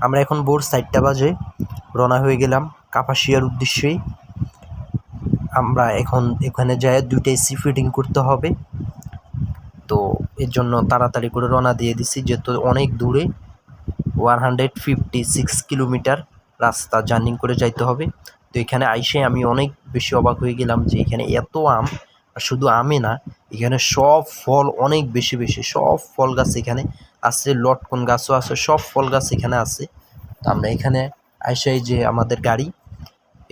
আমরা এখন ভোর 4টা বাজে রওনা হয়ে গেলাম কাপাসিয়ার উদ্দেশ্যে। আমরা এখন এখানে যাই 2টা এসি ফিটিং করতে হবে, তো এর জন্য তাড়াতাড়ি করে রওনা দিয়ে দিছি, যেহেতু অনেক দূরে 156 কিলোমিটার রাস্তা জার্নি করে যাইতে হবে। তো এখানে আইসে আমি অনেক বেশি অবাক হয়ে গেলাম যে এখানে এত আম, আর শুধু আমে না, এখানে সব ফল অনেক বেশি বেশি, সব ফল গাছ এখানে আছে, লটকন গাছও আছে, সব ফল গাছ এখানে আছে। তো আমরা এখানে আইসে যে আমাদের গাড়ি,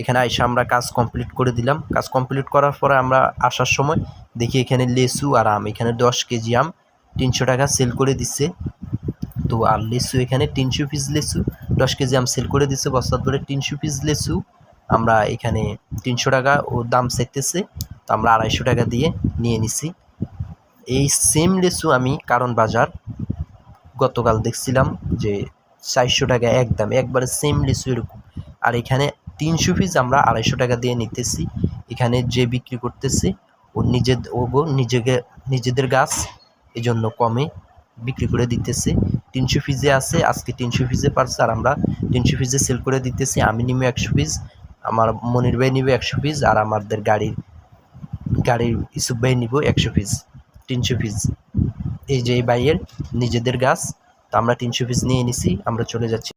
এখানে আইসে আমরা কাজ কমপ্লিট করে দিলাম। কাজ কমপ্লিট করার পরে আমরা আসার সময় দেখি এখানে লেসু আর আম, এখানে 10 কেজি আম 300 টাকা সেল করে দিচ্ছে। তো আর লেসু এখানে 300 পিস লেসু 10 কেজি আম সেল করে দিচ্ছে বস্তা ধরে। 300 পিস লেসু আমরা এখানে 300 টাকা ও দাম চাইতেছে, তো আমরা 250 টাকা দিয়ে নিয়ে নিছি। এই সেম লেসু আমি কারণ বাজার গতকাল দেখছিলাম যে 400 টাকা একদম, একবারে সেম লিচু এরকম। আর এখানে 300 পিস আমরা 250 টাকা দিয়ে নিতেছি। এখানে যে বিক্রি করতেছে ও নিজেদের গাছ, এজন্য কমে বিক্রি করে দিতেছে। 300 পিসে আছে, আজকে 300 পিসে পারছে, আর আমরা 300 পিসে সেল করে দিতেছি। আমি নিব 100 পিস, আমার মনির ভাই নিবে 100 পিস, আর আমাদের গাড়ির ইসুফ ভাই নিব 100 পিস, 300 পিস। এই যে এই ভাইয়ের নিজেদের গাছ, তো আমরা 300 পিস নিয়ে নিছি, আমরা চলে যাচ্ছি